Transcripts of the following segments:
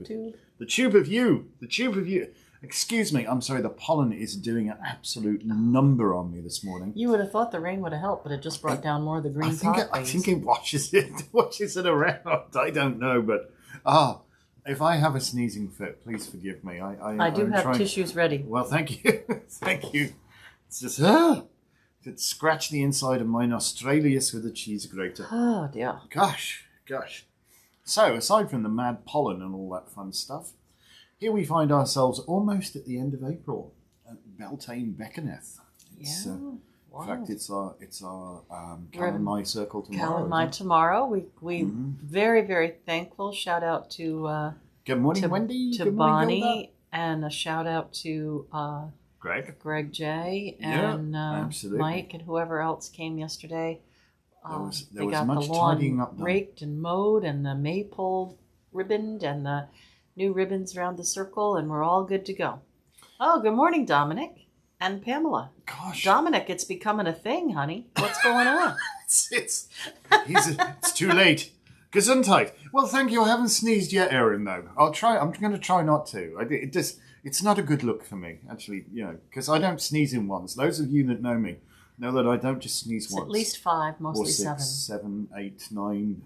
tube. The tube of you. The tube of you. Excuse me, I'm sorry, the pollen is doing an absolute number on me this morning. You would have thought the rain would have helped, but it just brought down more of the green pot I think it washes it around. I don't know, but if I have a sneezing fit, please forgive me. I do have tissues ready. Well, thank you. Thank you. It's just it scratched the inside of my nostrilius with a cheese grater. Oh dear. Gosh. So, aside from the mad pollen and all that fun stuff, here we find ourselves almost at the end of April at Beltane Beckeneth. Wow. In fact, it's our Cal and My circle tomorrow. Cal and My tomorrow. We very, very thankful. Shout out to good morning, Wendy. To good Bonnie, morning, and a shout out to Greg J and Mike and whoever else came yesterday. There was much tidying up done. Raked and mowed, and the maypole ribboned, and the new ribbons around the circle, and we're all good to go. Oh, good morning, Dominic and Pamela. Gosh, Dominic, it's becoming a thing, honey. What's going on? it's too late. Gesundheit. Well, thank you. I haven't sneezed yet, Erin. Though I'm going to try not to. It's not a good look for me, actually. Because I don't sneeze in once. Those of you that know me know that I don't just sneeze once. At least 5, mostly or 6, 7. 7, 8, 9.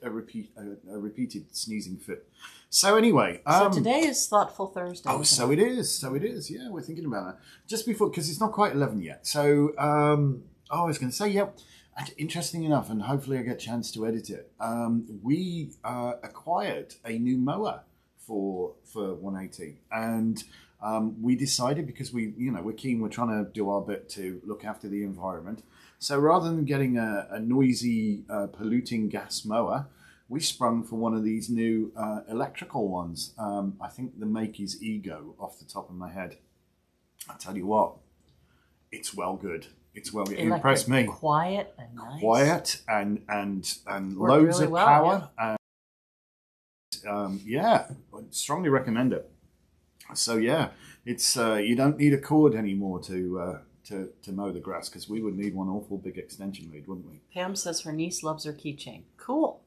A repeated sneezing fit. So anyway, so today is Thoughtful Thursday. Oh, so it is. Yeah, we're thinking about that just before, because it's not quite 11 yet. So, I was going to say, yeah. Interesting enough, and hopefully I get a chance to edit it. We acquired a new mower for 180, and we decided, because we're keen, we're trying to do our bit to look after the environment. So rather than getting a noisy, polluting gas mower, we sprung for one of these new electrical ones. I think the make is Ego off the top of my head. I tell you what, it's well good. It's well good. It impressed me. Quiet and nice. Quiet and loads really of power. Yeah. And I'd strongly recommend it. So yeah, it's you don't need a cord anymore to mow the grass, because we would need one awful big extension lead, wouldn't we? Pam says her niece loves her keychain. Cool.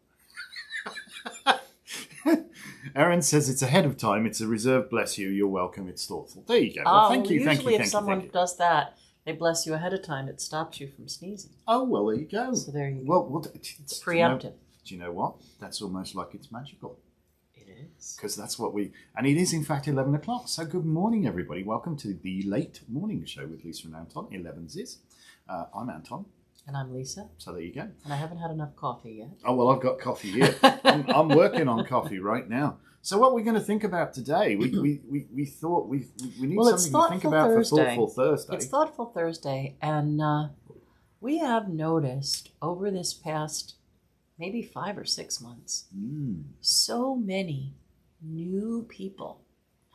Erin says it's ahead of time. It's a reserve. Bless you. You're welcome. It's thoughtful. There you go. Well, thank you. Usually, if someone does that, they bless you ahead of time. It stops you from sneezing. Oh well, there you go. So there you go. Well, it's preemptive. Do you know what? That's almost like it's magical. It is. Because that's what and it is in fact 11 o'clock. So good morning, everybody. Welcome to the late morning show with Lisa and Anton. Elevensies. I'm Anton. And I'm Lisa. So there you go. And I haven't had enough coffee yet. Oh, well, I've got coffee here. I'm working on coffee right now. So what we're going to think about today, we thought we need something to think about for Thoughtful Thursday. It's Thoughtful Thursday, and we have noticed over this past maybe 5 or 6 months, so many new people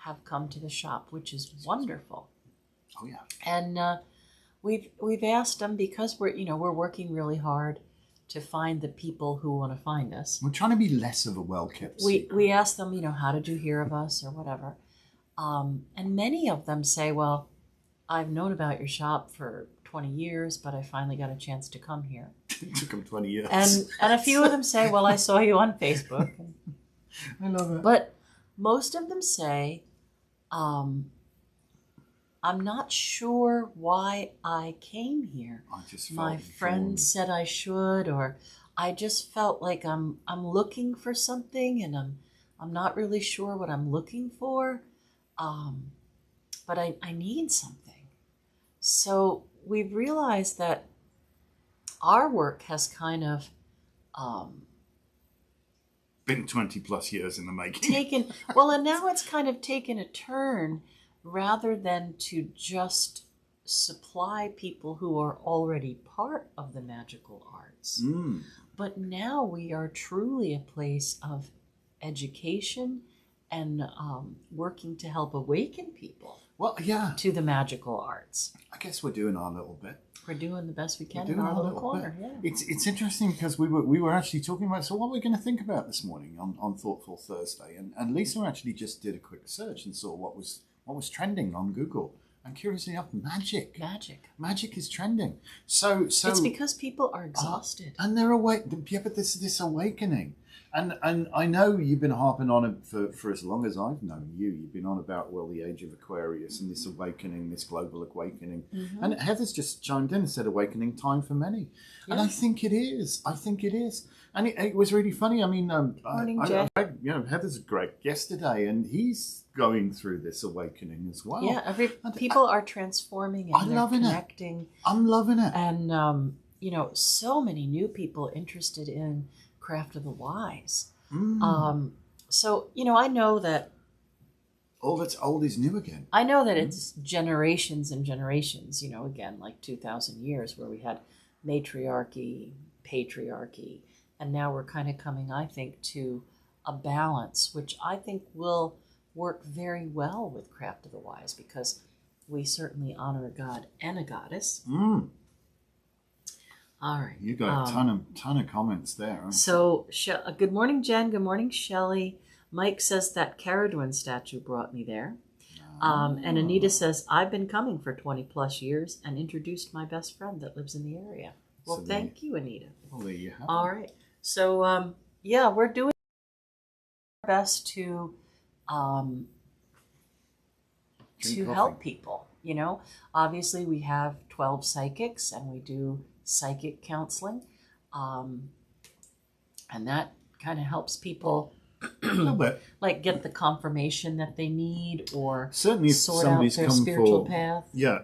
have come to the shop, which is wonderful. Oh yeah. And we've asked them, because we're working really hard to find the people who want to find us. We're trying to be less of a well-kept secret. We ask them, how did you hear of us or whatever. And many of them say, well, I've known about your shop for 20 years, but I finally got a chance to come here. It took them 20 years. And a few of them say, well, I saw you on Facebook. I love it. But most of them say, I'm not sure why I came here. I just felt my friend said I should, or I just felt like I'm looking for something, and I'm not really sure what I'm looking for, but I need something. So we've realized that our work has kind of been 20 plus years in the making. And now it's kind of taken a turn. Rather than to just supply people who are already part of the magical arts. But now we are truly a place of education and working to help awaken people to the magical arts. I guess we're doing our little bit. We're doing the best we can in our little corner. Yeah. It's interesting, because we were actually talking about, so what we're going to think about this morning on Thoughtful Thursday. And Lisa actually just did a quick search and saw what was trending on Google. And curiously enough, magic. Magic is trending. So it's because people are exhausted. And they're awake. Yeah, but this awakening. And I know you've been harping on it for as long as I've known you. You've been on about, well, the age of Aquarius and this awakening, this global awakening. Mm-hmm. And Heather's just chimed in and said, awakening time for many. Yeah. And I think it is. I think it is. And it was really funny. I mean, Morning, Jen. Heather's a great guest today, and he's going through this awakening as well. Yeah, people are transforming and they're connecting. I'm loving it. And, so many new people interested in Craft of the Wise. So, I know that all that's old is new again. I know that it's generations and generations, again, like 2,000 years where we had matriarchy, patriarchy, and now we're kind of coming, I think, to a balance, which I think will work very well with Craft of the Wise, because we certainly honor a god and a goddess. All right. You got a ton of comments there. So, good morning, Jen. Good morning, Shelley. Mike says that Caradwin statue brought me there. And Anita says, I've been coming for 20 plus years and introduced my best friend that lives in the area. Well, so thank you, Anita. Well, there you have All right. So, we're doing our best to help people. Obviously we have 12 psychics and we do psychic counseling. And that kind of helps people like get the confirmation that they need, or certainly if sort somebody's out their come spiritual for, path. Yeah,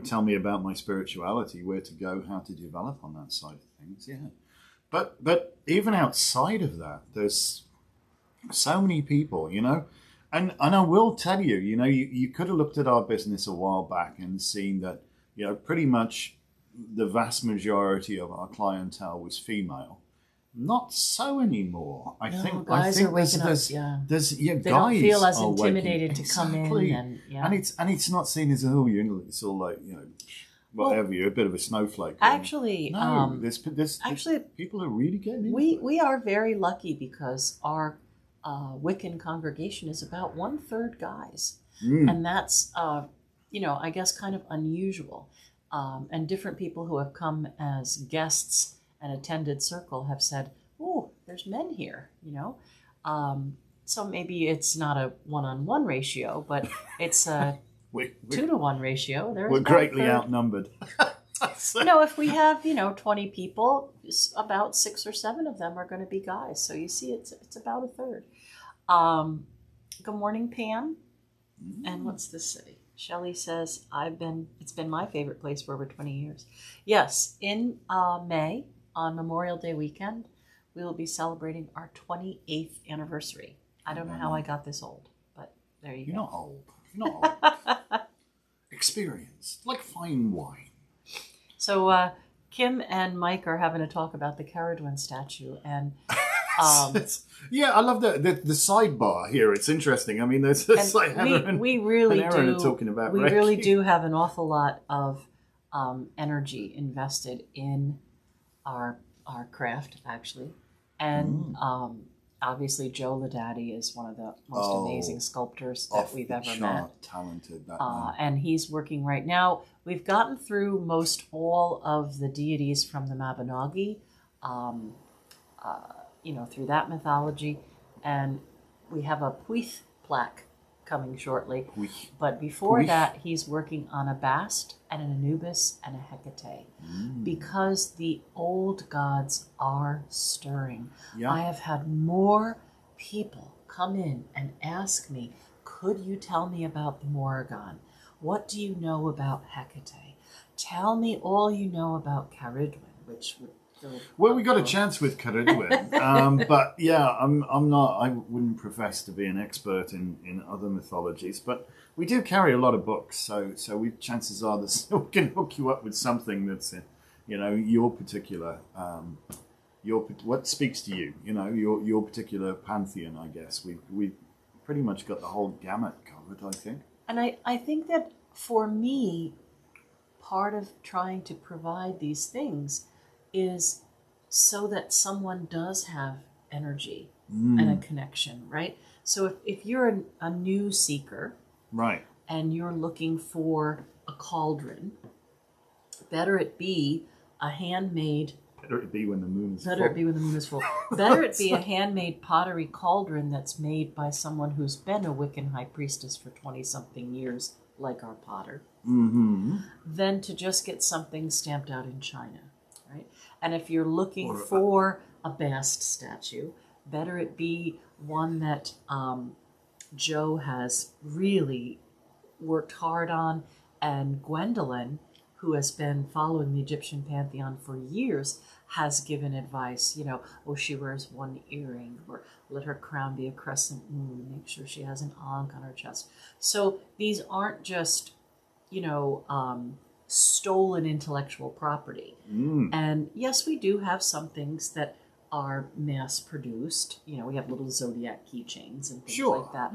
tell me about my spirituality, where to go, how to develop on that side of things. Yeah. But even outside of that, there's so many people, and I will tell you, you could have looked at our business a while back and seen that, pretty much the vast majority of our clientele was female. Not so anymore. I think guys are waking up. They don't feel as intimidated to come in, and it's not seen as it's all like whatever. You're a bit of a snowflake. Actually, there's people are really getting into it. We are very lucky because our Wiccan congregation is about 1/3 guys, and that's I guess kind of unusual. And different people who have come as guests and attended circle have said, "Oh, there's men here," So maybe it's not a 1-on-1 ratio, but it's a 2-to-1 ratio. We're greatly outnumbered. If we have 20 people, about 6 or 7 of them are going to be guys. So you see, it's about 1/3. Good morning, Pam. And what's this say? Shelley says, it's been my favorite place for over 20 years. Yes, in May, on Memorial Day weekend, we will be celebrating our 28th anniversary. I don't know how I got this old, but there you go. You're not old. Experienced, like fine wine. So Kim and Mike are having a talk about the Caradwin statue, and I love the sidebar here. It's interesting. I mean, there's like we really do talking about we Reiki. really do have an awful lot of energy invested in our craft, actually, and obviously Joe Ladaddy is one of the most amazing sculptors that we've ever met. Talented, and he's working right now. We've gotten through most all of the deities from the Mabinogi, through that mythology, and we have a Puith plaque coming shortly. But before that, he's working on a Bast and an Anubis and a Hecate, because the old gods are stirring. Yeah. I have had more people come in and ask me, could you tell me about the Morrigan? What do you know about Hecate? Tell me all you know about Caradwin, which would... Well, we got a chance with Caradwin, but yeah, I'm not. I wouldn't profess to be an expert in other mythologies, but we do carry a lot of books, so chances are that we can hook you up with something that's, your particular, what speaks to you, your particular pantheon. I guess we pretty much got the whole gamut covered, I think. And I think that for me, part of trying to provide these things is so that someone does have energy and a connection, right? So if you're a new seeker, right, and you're looking for a cauldron, better it be a handmade Better it be when the moon is Better full. it be when the moon is full. Better it be a handmade pottery cauldron that's made by someone who's been a Wiccan high priestess for 20-something years, like our potter, than to just get something stamped out in China, right? And if you're looking for a bast statue, better it be one that Joe has really worked hard on, and Gwendolyn, who has been following the Egyptian pantheon for years, has given advice, she wears one earring, or let her crown be a crescent moon, make sure she has an ankh on her chest. So these aren't just, stolen intellectual property. And yes, we do have some things that are mass produced. We have little zodiac keychains and things like that.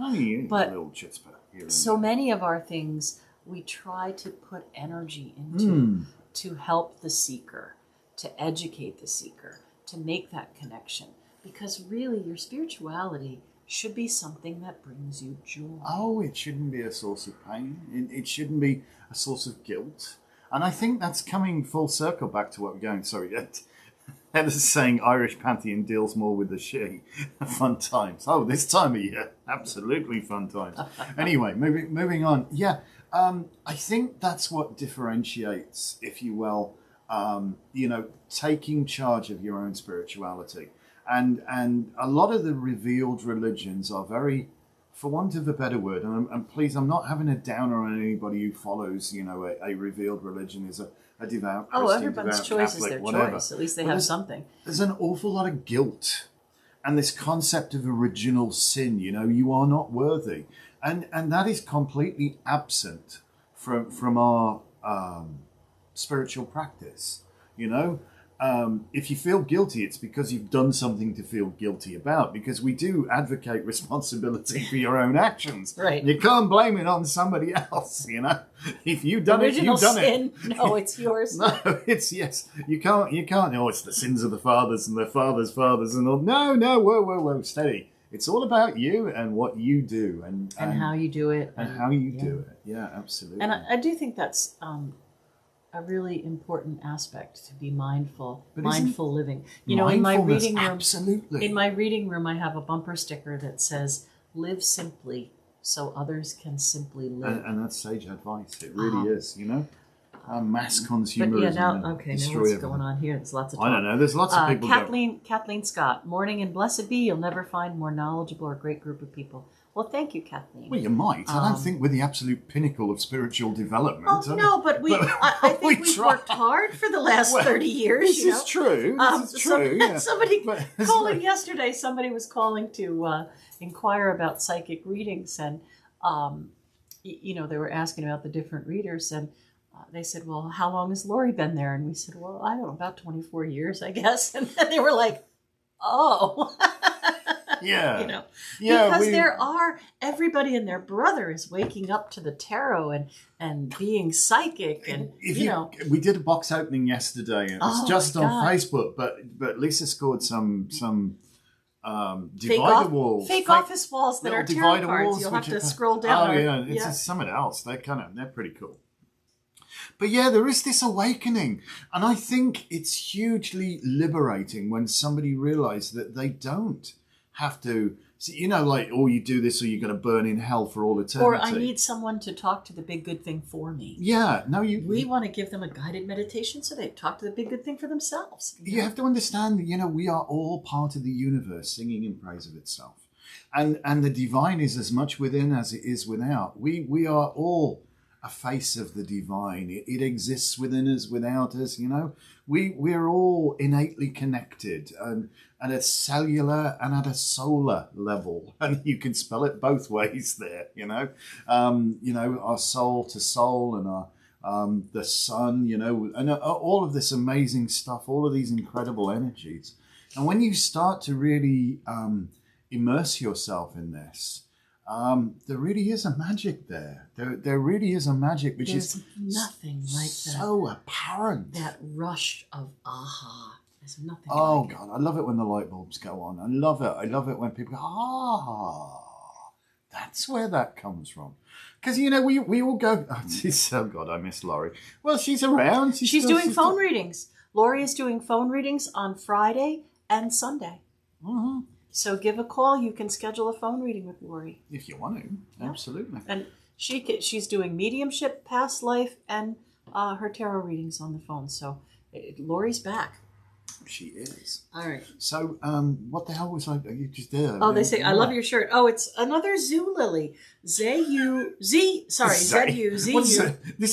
But little chutzpah so many of our things we try to put energy into to help the seeker, to educate the seeker, to make that connection. Because really, your spirituality should be something that brings you joy. Oh, it shouldn't be a source of pain. It shouldn't be a source of guilt. And I think that's coming full circle back to what we're going. Sorry, Heather's saying Irish pantheon deals more with the she. Fun times. Oh, this time of year, absolutely fun times. Anyway, moving on. Yeah, I think that's what differentiates, if you will, taking charge of your own spirituality. And a lot of the revealed religions are very, for want of a better word, and please, I'm not having a downer on anybody who follows, a revealed religion, is a devout Christian, everyone's devout choice Catholic, is their whatever. choice. At least they have something. There's an awful lot of guilt and this concept of original sin, you are not worthy. And that is completely absent from our spiritual practice, If you feel guilty, it's because you've done something to feel guilty about, because we do advocate responsibility for your own actions. Right. You can't blame it on somebody else, If you've done it, you've done sin. it. No, it's yours. No, it's, yes. You can't, it's the sins of the fathers and the fathers' fathers and all. No, whoa, steady. It's all about you and what you do and how you do it. And how you do it. Yeah, absolutely. And I do think that's a really important aspect, to be mindful living. In my reading room, absolutely. In my reading room, I have a bumper sticker that says, "Live simply, so others can simply live." And that's sage advice. It really is. Mass consumerism. But now what's going on here? There's lots of talk. I don't know. There's lots of people. Kathleen Scott, morning and blessed be. You'll never find more knowledgeable or great group of people. Well, thank you, Kathleen. Well, you might. I don't think we're the absolute pinnacle of spiritual development. Oh, no, but I think we've worked hard for the last 30 years. This is true. This is true. Yeah. Somebody yesterday, somebody was calling to inquire about psychic readings, and they were asking about the different readers, and they said, "Well, how long has Lori been there?" And we said, "Well, I don't know, about 24 years, I guess." And then they were like, "Oh." Yeah. Because everybody and their brother is waking up to the tarot and being psychic, and we did a box opening yesterday, and it was just on Facebook, but Lisa scored some divider walls, fake office walls that are tarot cards. You'll have to scroll down. Oh yeah, it's something else. They're pretty cool. But yeah, there is this awakening. And I think it's hugely liberating when somebody realizes that they don't have to, you do this or you're going to burn in hell for all eternity. Or I need someone to talk to the big good thing for me. Yeah, no, we want to give them a guided meditation so they talk to the big good thing for themselves. You have to understand, we are all part of the universe singing in praise of itself. And the divine is as much within as it is without. We are all a face of the divine. It exists within us, without us, We're all innately connected and at a cellular and at a solar level. And you can spell it both ways there, our soul to soul and our the sun, and all of this amazing stuff, all of these incredible energies. And when you start to really immerse yourself in this, there really is a magic there. There really is a magic which There's is nothing like so apparent. That rush of aha. There's nothing. Oh like God, I love it when the light bulbs go on. I love it. I love it when people go, that's where that comes from. Because we all go. Oh God, I miss Laurie. Well, she's around. She's doing phone readings. Lori is doing phone readings on Friday and Sunday. Mm-hmm. So give a call. You can schedule a phone reading with Lori. If you want to, absolutely. And she's doing mediumship, past life, and her tarot readings on the phone. So Lori's back. She is. All right. So, what the hell was I? You just there? Oh, they say I love your shirt. Oh, it's another zoo lily. Z-U. This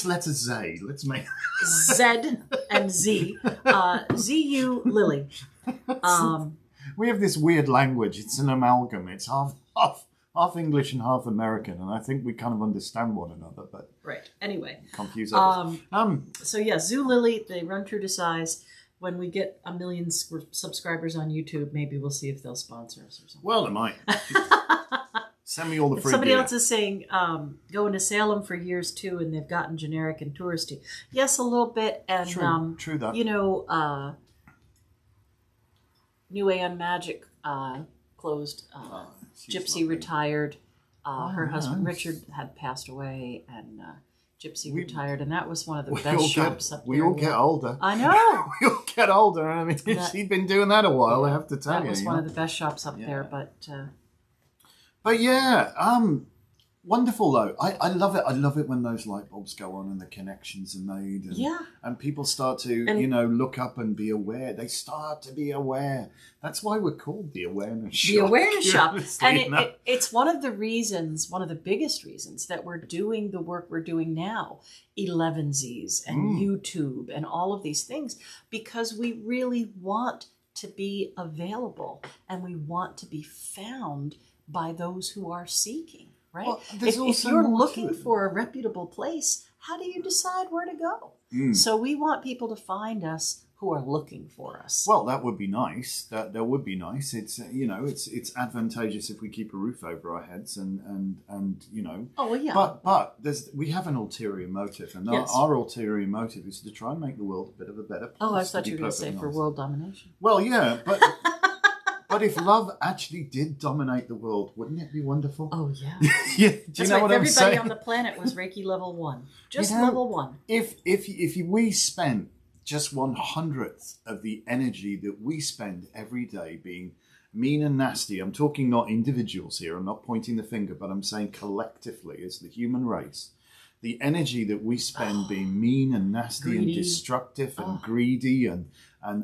letter Z. Let's make Z and Z. Z-U lily. We have this weird language. It's an amalgam. It's half English and half American, and I think we kind of understand one another, but right. Anyway, confuse others. So yeah, Zoo Lily. They run true to size. When we get 1 million subscribers on YouTube, maybe we'll see if they'll sponsor us or something. Well, they might. Send me all the free Somebody gear. else is saying going to Salem for years too, and they've gotten generic and touristy. Yes, a little bit, and true that. You know, New Aeon Magic closed. Gypsy retired. Her husband Richard had passed away, and Gypsy retired, and that was one of the best shops up there. We all get older. I know. We all get older. I mean, she'd been doing that a while, I have to tell you. That was one of the best shops up there, But yeah, wonderful though. I love it. I love it when those light bulbs go on and the connections are made, and people start to look up and be aware. They start to be aware. That's why we're called the Awareness Shop. The Awareness Shop, and it's one of the reasons, one of the biggest reasons that we're doing the work we're doing now, Elevensies and YouTube and all of these things, because we really want to be available and we want to be found by those who are seeking. Right? Well, if you're looking for a reputable place, how do you decide where to go? So we want people to find us who are looking for us. Well, that would be nice. That would be nice. It's it's advantageous if we keep a roof over our heads and Oh well, yeah. But we have an ulterior motive, and our ulterior motive is to try and make the world a bit of a better place. Oh, I thought you were going to say for world domination. Well, yeah, but. But if love actually did dominate the world, wouldn't it be wonderful? Oh, yeah. Yeah. Do you know what I'm saying? Everybody on the planet was Reiki level 1. Just level 1. If we spent just 1/100th of the energy that we spend every day being mean and nasty, I'm talking not individuals here, I'm not pointing the finger, but I'm saying collectively as the human race, the energy that we spend being mean and nasty and destructive and greedy and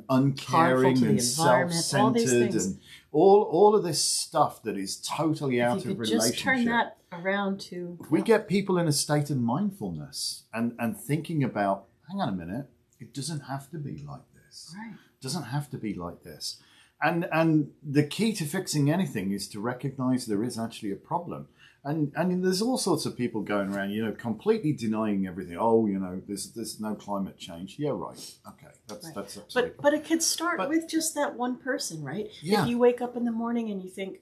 uncaring and self-centered and all of this stuff that is totally out of relationship. Just turn that around to... If we get people in a state of mindfulness and thinking about, hang on a minute, it doesn't have to be like this. Right. It doesn't have to be like this. And the key to fixing anything is to recognize there is actually a problem. And there's all sorts of people going around, completely denying everything. Oh, there's no climate change. Yeah, right. Okay, that's absolutely. But it could start with just that one person, right? Yeah. If you wake up in the morning and you think,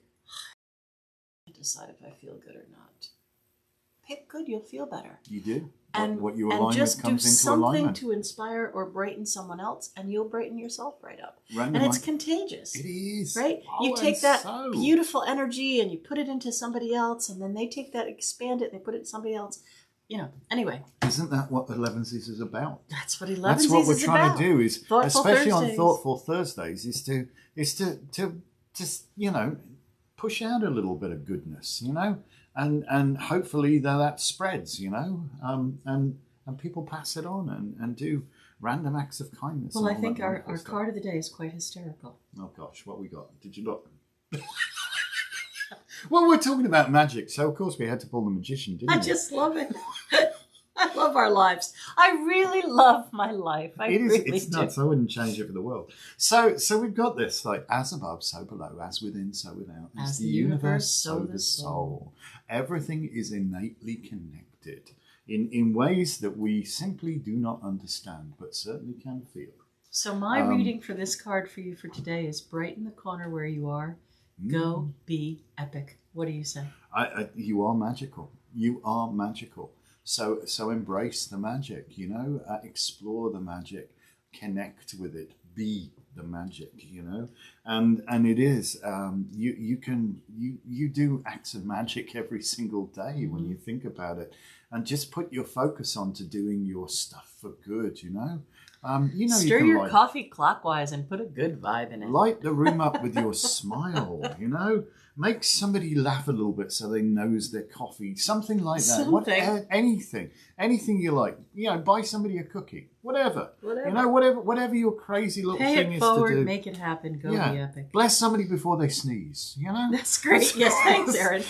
I can't decide if I feel good or not. Pick good, you'll feel better. You do. And what you align with comes into alignment. And just do something to inspire or brighten someone else, and you'll brighten yourself right up. Random and it's contagious. It is. Right? You take that beautiful energy and you put it into somebody else, and then they take that, expand it, and they put it in somebody else. Anyway. Isn't that what Elevensies is about? That's what Elevensies is about. That's what we're trying to do, is Thoughtful especially Thursdays. on Thoughtful Thursdays, is to just, push out a little bit of goodness, and hopefully that spreads, and people pass it on and do random acts of kindness. Well, I think our card of the day is quite hysterical. Oh gosh, what we got? Did you look? Well, we're talking about magic, so of course we had to pull the magician, didn't we? I just love it. I love our lives. I really love my life. It's nuts. I wouldn't change it for the world. So we've got this, like, as above, so below, as within, so without. As the universe, so the soul. Everything is innately connected in ways that we simply do not understand, but certainly can feel. So my reading for this card for you for today is brighten the corner where you are. Go be epic. What do you say? You are magical. You are magical. So embrace the magic, explore the magic, connect with it, be the magic, and it is, you do acts of magic every single day when you think about it, and just put your focus on to doing your stuff for good, You know, stir you can your coffee clockwise and put a good vibe in it. Light the room up with your smile, you know? Make somebody laugh a little bit so they nose their coffee. Something like that. Anything you like. You know, buy somebody a cookie. Whatever. You know, whatever your crazy little thing is forward, to do. Make it happen. Go be epic. Bless somebody before they sneeze, you know? That's great. Yes, thanks, Aaron.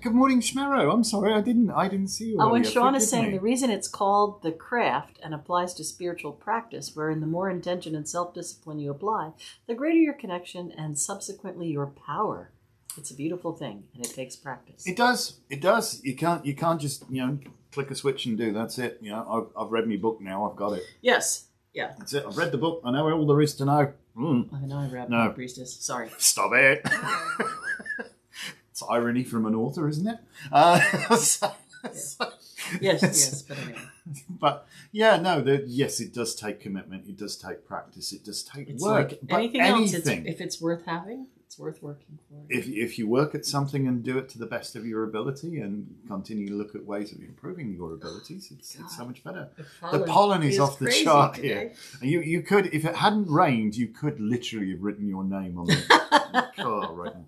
Good morning, Schmero. I'm sorry, I didn't see you earlier. And Sean is saying the reason it's called the craft and applies to spiritual practice, wherein the more intention and self-discipline you apply, the greater your connection and subsequently your power. It's a beautiful thing, and it takes practice. It does. You can't just, click a switch and do. That's it. I've read my book now. I've got it. Yes. Yeah. That's it. I've read the book. I know all there is to know. I know I read the priestess. Sorry. Stop it. It's irony from an author, isn't it? Yes, but anyway. But yes, it does take commitment. It does take practice. It does take work. Like anything else, if it's worth having, it's worth working for. If you work at something and do it to the best of your ability and continue to look at ways of improving your abilities, it's so much better. The pollen is off the chart today. Here. You could, if it hadn't rained, you could literally have written your name on the car right now.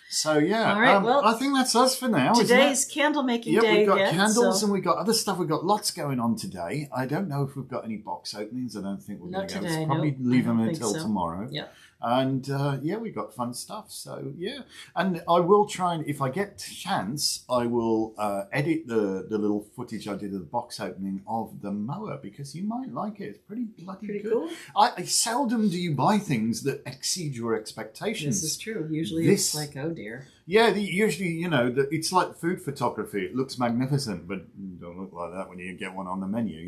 So all right, I think that's us for now. Today's candle making day. We've got candles and we've got other stuff. We've got lots going on today. I don't know if we've got any box openings. I don't think we're going to go. Let's probably leave them until tomorrow. Yeah. And we've got fun stuff. So and I will try and if I get a chance, I will edit the little footage I did of the box opening of the mower because you might like it. It's pretty bloody good. Cool. I seldom do you buy things that exceed your expectations. This is true. Usually it's like, oh dear. Yeah, usually it's like food photography. It looks magnificent, but it don't look like that when you get one on the menu.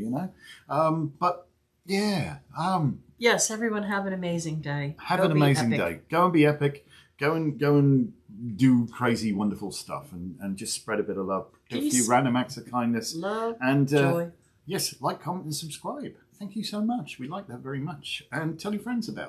Yes, everyone have an amazing day. Have an amazing day. Go and be epic. Go and do crazy, wonderful stuff and just spread a bit of love. Do a few random acts of kindness. Love, and joy. Yes, like, comment and subscribe. Thank you so much. We like that very much. And tell your friends about it.